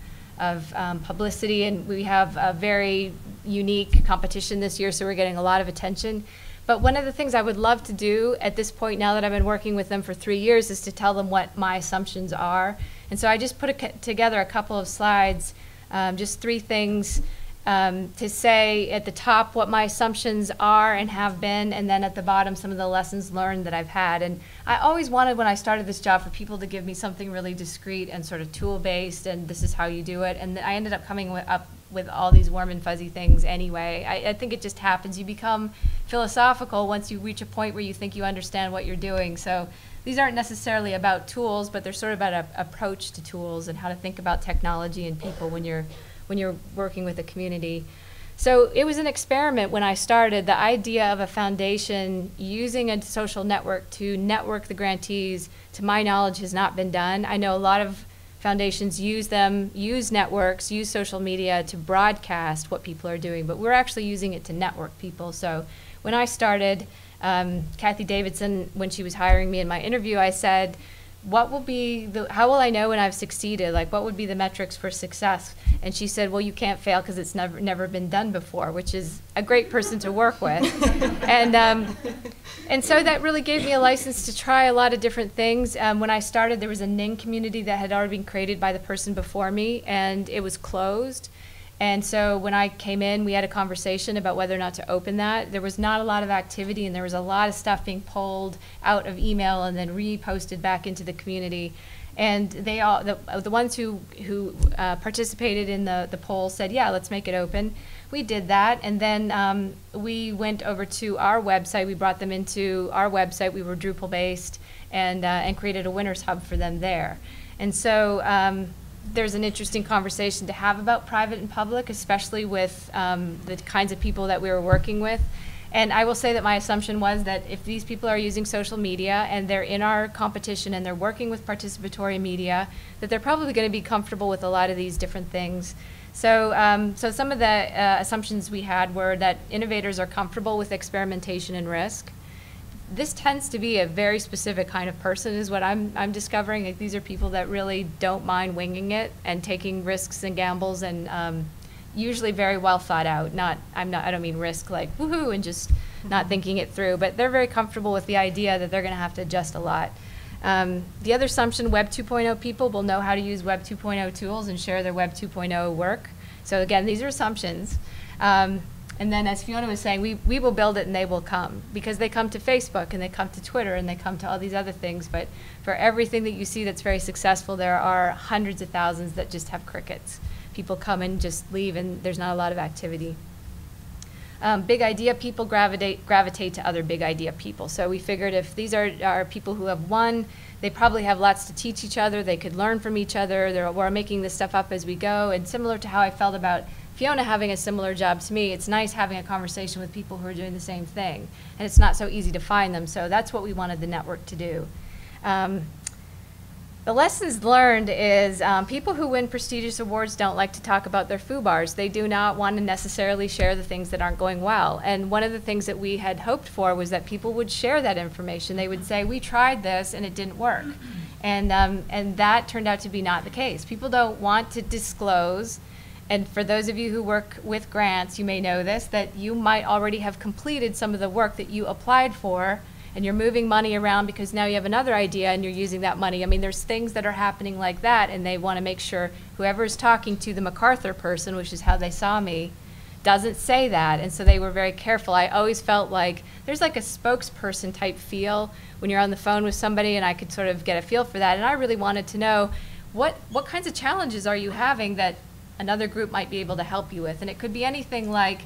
publicity, and we have a very unique competition this year, so we're getting a lot of attention. But one of the things I would love to do at this point, now that I've been working with them for 3 years, is to tell them what my assumptions are. And so I just put together a couple of slides, just 3 things. to say at the top what my assumptions are and have been, and then at the bottom some of the lessons learned that I've had. And I always wanted, when I started this job, for people to give me something really discrete and sort of tool-based, and this is how you do it. And I ended up coming up with all these warm and fuzzy things anyway. I think it just happens. You become philosophical once you reach a point where you think you understand what you're doing. So these aren't necessarily about tools, but they're sort of about an approach to tools and how to think about technology and people when you're working with a community. So it was an experiment when I started. The idea of a foundation using a social network to network the grantees, to my knowledge, has not been done. I know a lot of foundations use networks, use social media to broadcast what people are doing, but we're actually using it to network people. So when I started, Kathy Davidson, when she was hiring me in my interview, I said, how will I know when I've succeeded? Like, what would be the metrics for success? And she said, well, you can't fail because it's never been done before, which is a great person to work with. And so that really gave me a license to try a lot of different things. When I started, there was a Ning community that had already been created by the person before me, and it was closed. And so when I came in, we had a conversation about whether or not to open that. There was not a lot of activity, and there was a lot of stuff being pulled out of email and then reposted back into the community. And they all, the ones who participated in the poll said, yeah, let's make it open. We did that, and then we went over to our website. We brought them into our website. We were Drupal-based, and created a winners hub for them there. And so there's an interesting conversation to have about private and public, especially with the kinds of people that we were working with. And I will say that my assumption was that if these people are using social media and they're in our competition and they're working with participatory media, that they're probably going to be comfortable with a lot of these different things. So, so some of the assumptions we had were that innovators are comfortable with experimentation and risk. This tends to be a very specific kind of person, is what I'm discovering. Like, these are people that really don't mind winging it and taking risks and gambles, and usually very well thought out. I don't mean risk like woohoo and just not thinking it through, but they're very comfortable with the idea that they're going to have to adjust a lot. The other assumption, Web 2.0 people will know how to use Web 2.0 tools and share their Web 2.0 work. So again, these are assumptions. And then, as Fiona was saying, we will build it and they will come, because they come to Facebook and they come to Twitter and they come to all these other things. But for everything that you see that's very successful, there are hundreds of thousands that just have crickets. People come and just leave, and there's not a lot of activity. Big idea people gravitate to other big idea people. So we figured if these are people who have won, they probably have lots to teach each other. They could learn from each other. We're making this stuff up as we go. And similar to how I felt about Fiona having a similar job to me, it's nice having a conversation with people who are doing the same thing. And it's not so easy to find them. So that's what we wanted the network to do. The lessons learned is people who win prestigious awards don't like to talk about their FUBARs. They do not want to necessarily share the things that aren't going well. And one of the things that we had hoped for was that people would share that information. They would say, we tried this and it didn't work. And that turned out to be not the case. People don't want to disclose. And for those of you who work with grants, you may know this, that you might already have completed some of the work that you applied for, and you're moving money around because now you have another idea and you're using that money. I mean, there's things that are happening like that, and they want to make sure whoever's talking to the MacArthur person, which is how they saw me, doesn't say that. And so they were very careful. I always felt like there's like a spokesperson type feel when you're on the phone with somebody, and I could sort of get a feel for that. And I really wanted to know what kinds of challenges are you having that another group might be able to help you with. And it could be anything like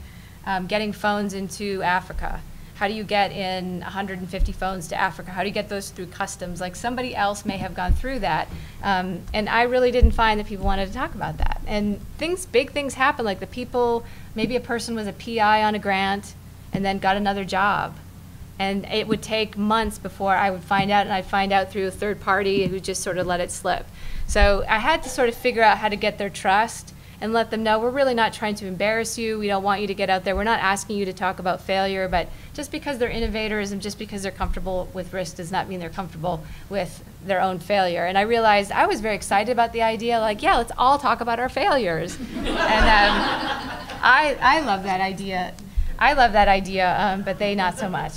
getting phones into Africa. How do you get in 150 phones to Africa? How do you get those through customs? Like, somebody else may have gone through that. And I really didn't find that people wanted to talk about that. And big things happen, like maybe a person was a PI on a grant and then got another job. And it would take months before I would find out, and I'd find out through a third party who just sort of let it slip. So I had to sort of figure out how to get their trust and let them know we're really not trying to embarrass you. We don't want you to get out there. We're not asking you to talk about failure, but just because they're innovators and just because they're comfortable with risk does not mean they're comfortable with their own failure. And I realized I was very excited about the idea, like, yeah, let's all talk about our failures. And I love that idea. But they not so much.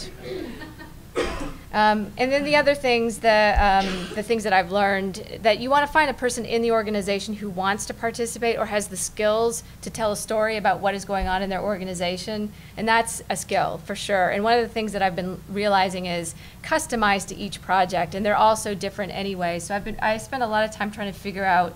And then the other things, the things that I've learned, that you want to find a person in the organization who wants to participate or has the skills to tell a story about what is going on in their organization, and that's a skill for sure. And one of the things that I've been realizing is customized to each project, and they're all so different anyway. So I spent a lot of time trying to figure out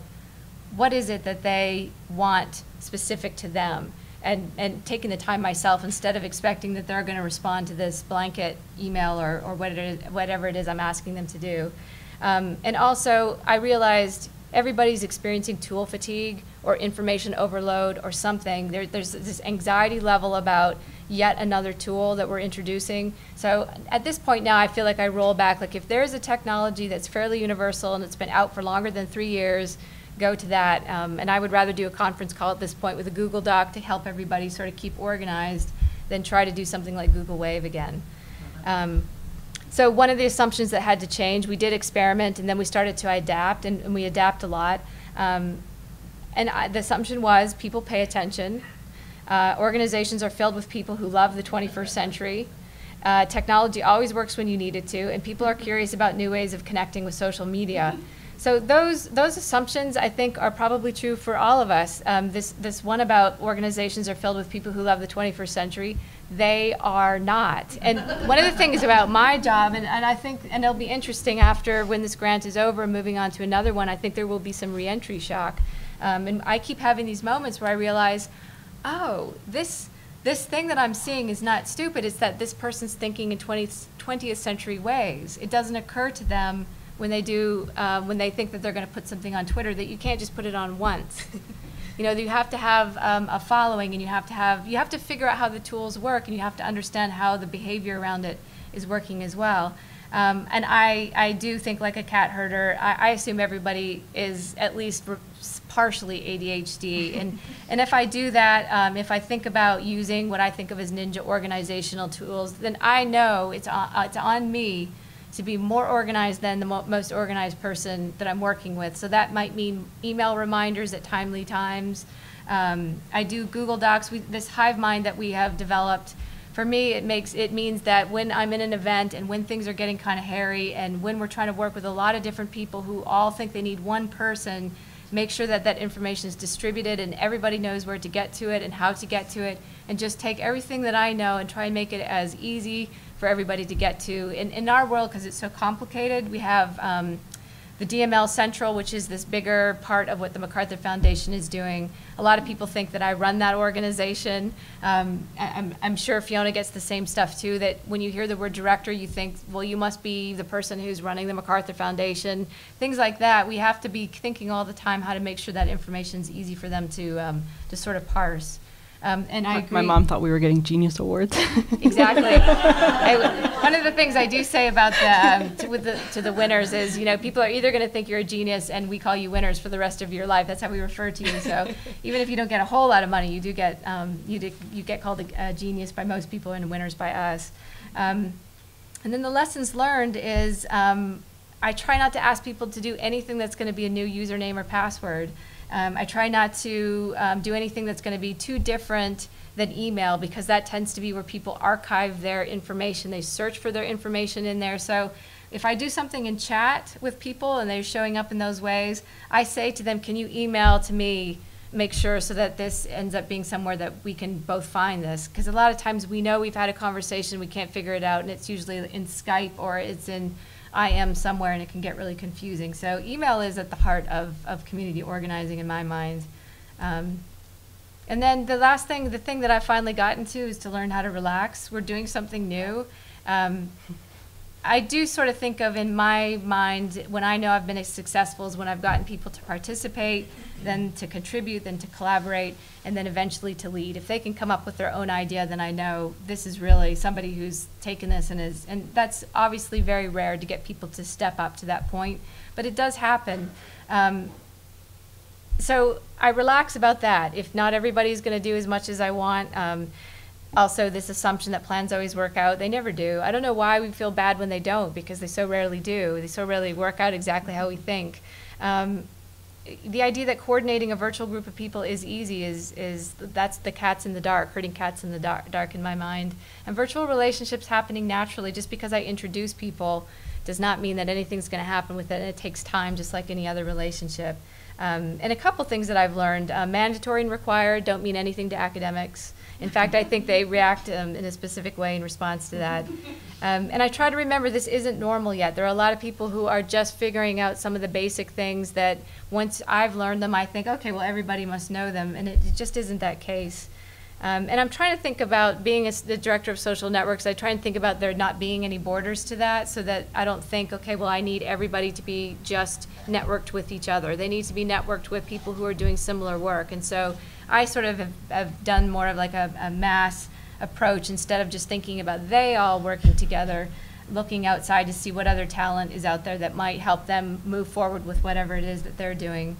what is it that they want specific to them. And taking the time myself instead of expecting that they're going to respond to this blanket email or whatever it is I'm asking them to do. And also, I realized everybody's experiencing tool fatigue or information overload or something. There's this anxiety level about yet another tool that we're introducing. So at this point now, I feel like I roll back. Like if there's a technology that's fairly universal and it's been out for longer than 3 years, go to that. And I would rather do a conference call at this point with a Google Doc to help everybody sort of keep organized than try to do something like Google Wave again. So one of the assumptions that had to change, we did experiment and then we started to adapt, and we adapt a lot. The assumption was people pay attention. Organizations are filled with people who love the 21st century. Technology always works when you need it to, and people are curious about new ways of connecting with social media. So those assumptions, I think, are probably true for all of us. This one about organizations are filled with people who love the 21st century, they are not. And one of the things about my job, and I think, and it'll be interesting after when this grant is over and moving on to another one, I think there will be some reentry shock. And I keep having these moments where I realize, oh, this thing that I'm seeing is not stupid. It's that this person's thinking in 20th century ways. It doesn't occur to them when they do, when they think that they're going to put something on Twitter, that you can't just put it on once. You know, you have to have a following, and you have to figure out how the tools work, and you have to understand how the behavior around it is working as well. And I do think, like a cat herder, I assume everybody is at least partially ADHD. And if I do that, if I think about using what I think of as ninja organizational tools, then I know it's on me to be more organized than the most organized person that I'm working with. So that might mean email reminders at timely times. I do Google Docs. This hive mind that we have developed, for me, it means that when I'm in an event and when things are getting kind of hairy and when we're trying to work with a lot of different people who all think they need one person, make sure that that information is distributed and everybody knows where to get to it and how to get to it, and just take everything that I know and try and make it as easy for everybody to get to. In our world, because it's so complicated, we have the DML Central, which is this bigger part of what the MacArthur Foundation is doing. A lot of people think that I run that organization. I'm sure Fiona gets the same stuff too, that when you hear the word director, you think, well, you must be the person who's running the MacArthur Foundation. Things like that. We have to be thinking all the time how to make sure that information is easy for them to sort of parse. And I agree. My mom thought we were getting Genius Awards. Exactly. One of the things I do say about to the winners is, you know, people are either going to think you're a genius and we call you winners for the rest of your life. That's how we refer to you. So even if you don't get a whole lot of money, you do get you get called a genius by most people and winners by us. And then the lessons learned is I try not to ask people to do anything that's going to be a new username or password. I try not to do anything that's going to be too different than email, because that tends to be where people archive their information. They search for their information in there. So if I do something in chat with people and they're showing up in those ways, I say to them, can you email to me, make sure so that this ends up being somewhere that we can both find this? Because a lot of times we know we've had a conversation, we can't figure it out, and it's usually in Skype or it's in IM somewhere, and it can get really confusing. So email is at the heart of community organizing in my mind. And then the last thing, the thing that I've finally gotten to is to learn how to relax. We're doing something new. I do sort of think of, in my mind, when I know I've been as successful as when I've gotten people to participate, then to contribute, then to collaborate, and then eventually to lead. If they can come up with their own idea, then I know this is really somebody who's taken this and that's obviously very rare to get people to step up to that point, but it does happen. So I relax about that. If not everybody's going to do as much as I want. Also, this assumption that plans always work out, they never do. I don't know why we feel bad when they don't, because they so rarely do. They so rarely work out exactly how we think. the idea that coordinating a virtual group of people is easy that's the cats in the dark, herding cats in the dark in my mind. And virtual relationships happening naturally, just because I introduce people does not mean that anything's going to happen with it. It takes time, just like any other relationship. And a couple things that I've learned, mandatory and required don't mean anything to academics. In fact, I think they react in a specific way in response to that. And I try to remember this isn't normal yet. There are a lot of people who are just figuring out some of the basic things that once I've learned them, I think, okay, well, everybody must know them. And it just isn't that case. And I'm trying to think about being the director of social networks. I try and think about there not being any borders to that, so that I don't think, okay, well, I need everybody to be just networked with each other. They need to be networked with people who are doing similar work. And so I sort of have done more of like a mass approach, instead of just thinking about they all working together, looking outside to see what other talent is out there that might help them move forward with whatever it is that they're doing.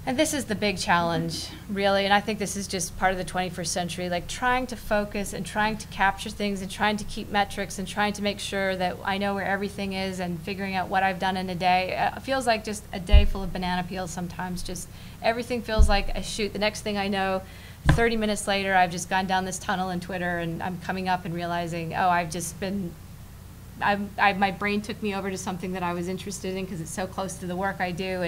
And this is the big challenge, really, and I think this is just part of the 21st century, like trying to focus and trying to capture things and trying to keep metrics and trying to make sure that I know where everything is and figuring out what I've done in a day. It feels like just a day full of banana peels sometimes. Just everything feels like a shoot. The next thing I know, 30 minutes later, I've just gone down this tunnel in Twitter and I'm coming up and realizing, oh, I've just been, my brain took me over to something that I was interested in because it's so close to the work I do.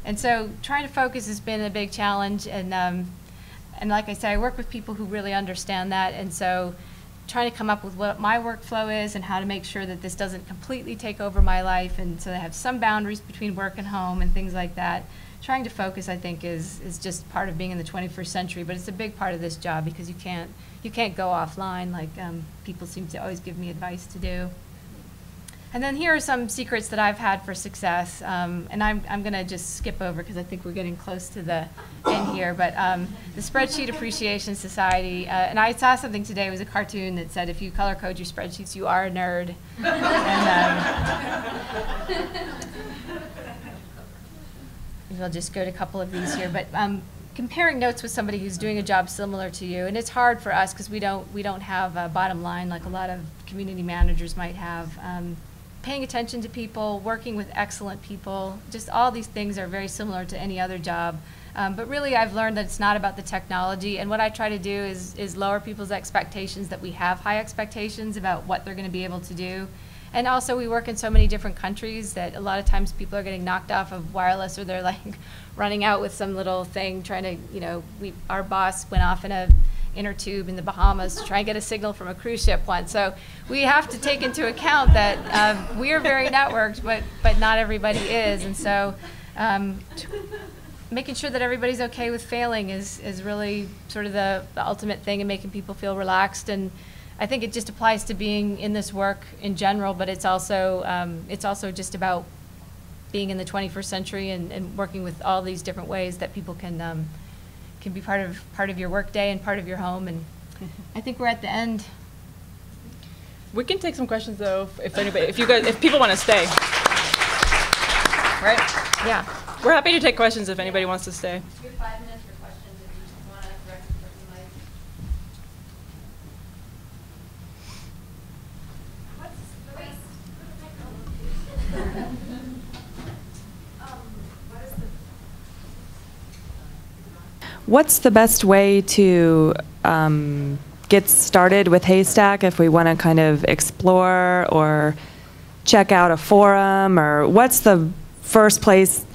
And so trying to focus has been a big challenge, and like I say, I work with people who really understand that, and so trying to come up with what my workflow is and how to make sure that this doesn't completely take over my life, and so they have some boundaries between work and home and things like that. Trying to focus, I think, is just part of being in the 21st century, but it's a big part of this job because you can't go offline like people seem to always give me advice to do. And then here are some secrets that I've had for success, and I'm going to just skip over because I think we're getting close to the end here, but the Spreadsheet Appreciation Society, and I saw something today, it was a cartoon that said, if you color code your spreadsheets, you are a nerd. And I'll just go to a couple of these here, but comparing notes with somebody who's doing a job similar to you, and it's hard for us because we don't have a bottom line like a lot of community managers might have. Paying attention to people, working with excellent people, just all these things are very similar to any other job. But really I've learned that it's not about the technology, and what I try to do is lower people's expectations, that we have high expectations about what they're going to be able to do. And also we work in so many different countries that a lot of times people are getting knocked off of wireless, or they're like running out with some little thing trying to, you know, our boss went off in a inner tube in the Bahamas to try and get a signal from a cruise ship once. So we have to take into account that we are very networked, but not everybody is. And so making sure that everybody's okay with failing is really sort of the ultimate thing in making people feel relaxed. And I think it just applies to being in this work in general, but it's also just about being in the 21st century and working with all these different ways that people can be part of your work day and part of your home. And I think we're at the end. We can take some questions though, if people want to stay. Right? Yeah. We're happy to take questions if anybody wants to stay. We have 5 minutes for questions if you just want to direct the person What's the best way to get started with HASTAC if we want to kind of explore or check out a forum, or what's the first place?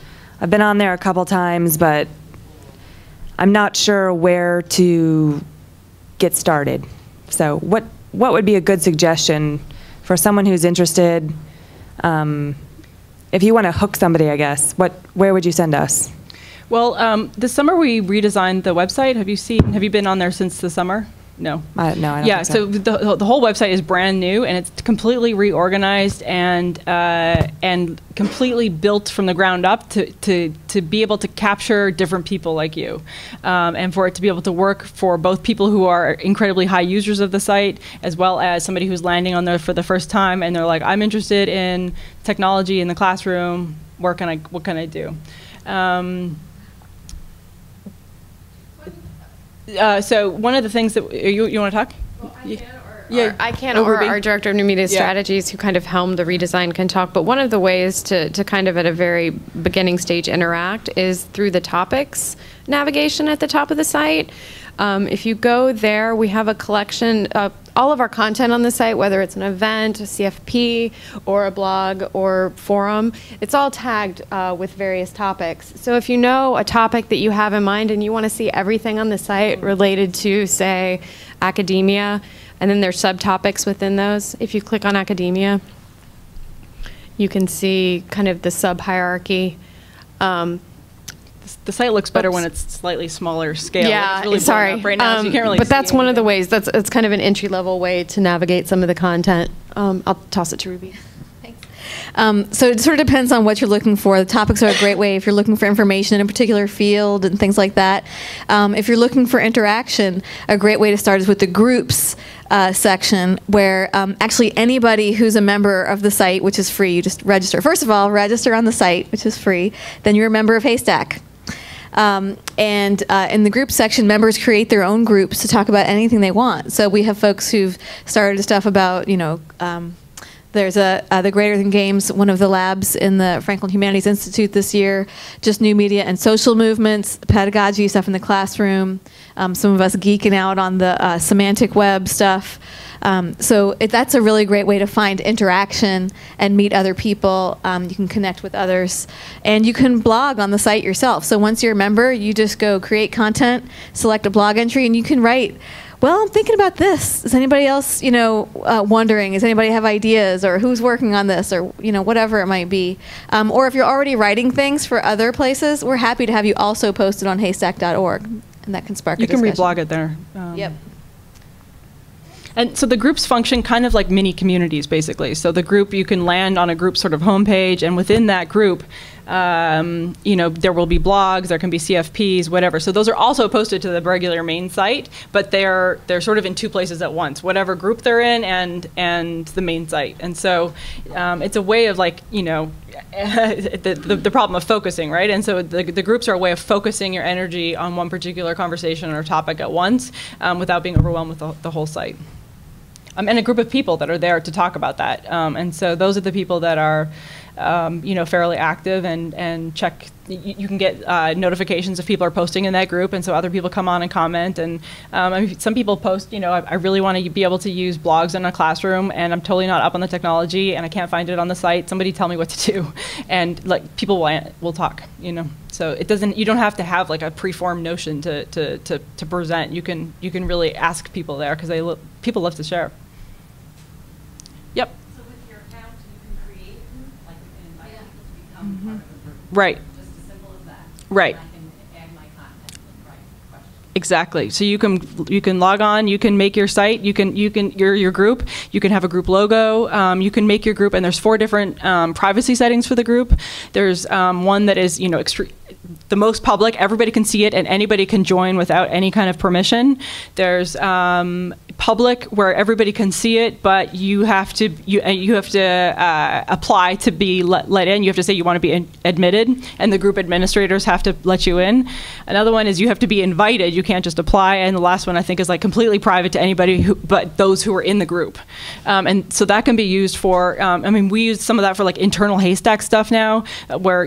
I've been on there a couple times, but I'm not sure where to get started. So what would be a good suggestion for someone who's interested? If you want to hook somebody, I guess, where would you send us? Well, this summer we redesigned the website. Have you been on there since the summer? No. No, I don't yeah, think so. The whole website is brand new, and it's completely reorganized and completely built from the ground up to be able to capture different people like you, and for it to be able to work for both people who are incredibly high users of the site, as well as somebody who's landing on there for the first time and they're like, I'm interested in technology in the classroom. What can I do? So one of the things that you want to talk? Well, I can, or Yeah, I can, or or Ruby. our director of new media Yeah. strategies who kind of helmed the redesign can talk. But one of the ways to kind of at a very beginning stage interact is through the topics navigation at the top of the site. If you go there, we have a collection of all of our content on the site, whether it's an event, a CFP, or a blog or forum. It's all tagged with various topics. So if you know a topic that you have in mind and you want to see everything on the site related to, say, academia, and then there's subtopics within those, if you click on academia, you can see kind of the sub-hierarchy. The site looks better when it's slightly smaller scale. Yeah, it's really sorry. blown up right now, so you can't really but see that's one of the anything. ways. It's kind of an entry-level way to navigate some of the content. I'll toss it to Ruby. So it sort of depends on what you're looking for. The topics are a great way if you're looking for information in a particular field and things like that. If you're looking for interaction, a great way to start is with the groups section, where actually anybody who's a member of the site, which is free, you just register. First of all, register on the site, which is free. Then you're a member of HASTAC. In the group section, members create their own groups to talk about anything they want. So we have folks who've started stuff about, there's the Greater Than Games, one of the labs in the Franklin Humanities Institute this year, just new media and social movements, pedagogy stuff in the classroom, some of us geeking out on the semantic web stuff. So that's a really great way to find interaction and meet other people. You can connect with others. And you can blog on the site yourself. So once you're a member, you just go create content, select a blog entry, and you can write, well, I'm thinking about this. Is anybody else, wondering? Does anybody have ideas, or who's working on this, or whatever it might be? Or if you're already writing things for other places, we're happy to have you also posted on haystack.org, and that can spark. You can reblog it there. Yep. And so the groups function kind of like mini communities, basically. So the group, you can land on a group sort of homepage, and within that group, there will be blogs, there can be CFPs, whatever. So those are also posted to the regular main site, but they're sort of in two places at once, whatever group they're in and the main site. And so it's a way of the problem of focusing, right? And so the groups are a way of focusing your energy on one particular conversation or topic at once without being overwhelmed with the whole site. And a group of people that are there to talk about that. And so those are the people that are fairly active and check. You can get notifications if people are posting in that group, and so other people come on and comment. And some people post, I really want to be able to use blogs in a classroom, and I'm totally not up on the technology, and I can't find it on the site. Somebody tell me what to do, and people will talk. So it doesn't. You don't have to have a preformed notion to present. You can really ask people there because people love to share. Yep. So with your account, you can create, you can invite people to become part of a group. Right. Just as simple as that. Right. And I can add my content and write questions. Exactly. So you can log on, you can make your site, your group, you can have a group logo, you can make your group, and there's 4 different privacy settings for the group. There's one that is the most public, everybody can see it, and anybody can join without any kind of permission. There's public, where everybody can see it, but you have to apply to be let in. You have to say you want to be admitted, and the group administrators have to let you in. Another one is you have to be invited. You can't just apply. And the last one I think is completely private to anybody but those who are in the group. And so that can be used for. We use some of that for internal HASTAC stuff now, where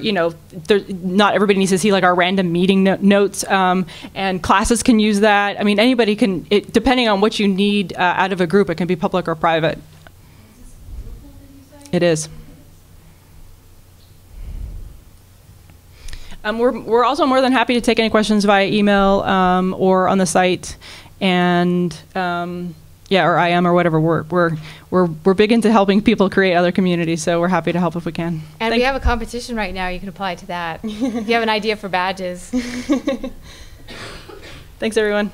not everybody needs to see our random meeting notes, and classes can use that. Anybody can, depending on what you need out of a group, it can be public or private. It is. We're also more than happy to take any questions via email or on the site, and or IM or whatever. We're big into helping people create other communities, so we're happy to help if we can. And we have a competition right now. You can apply to that. If you have an idea for badges. Thanks, everyone.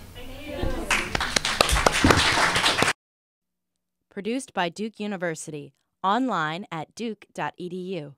Produced by Duke University. Online at duke.edu.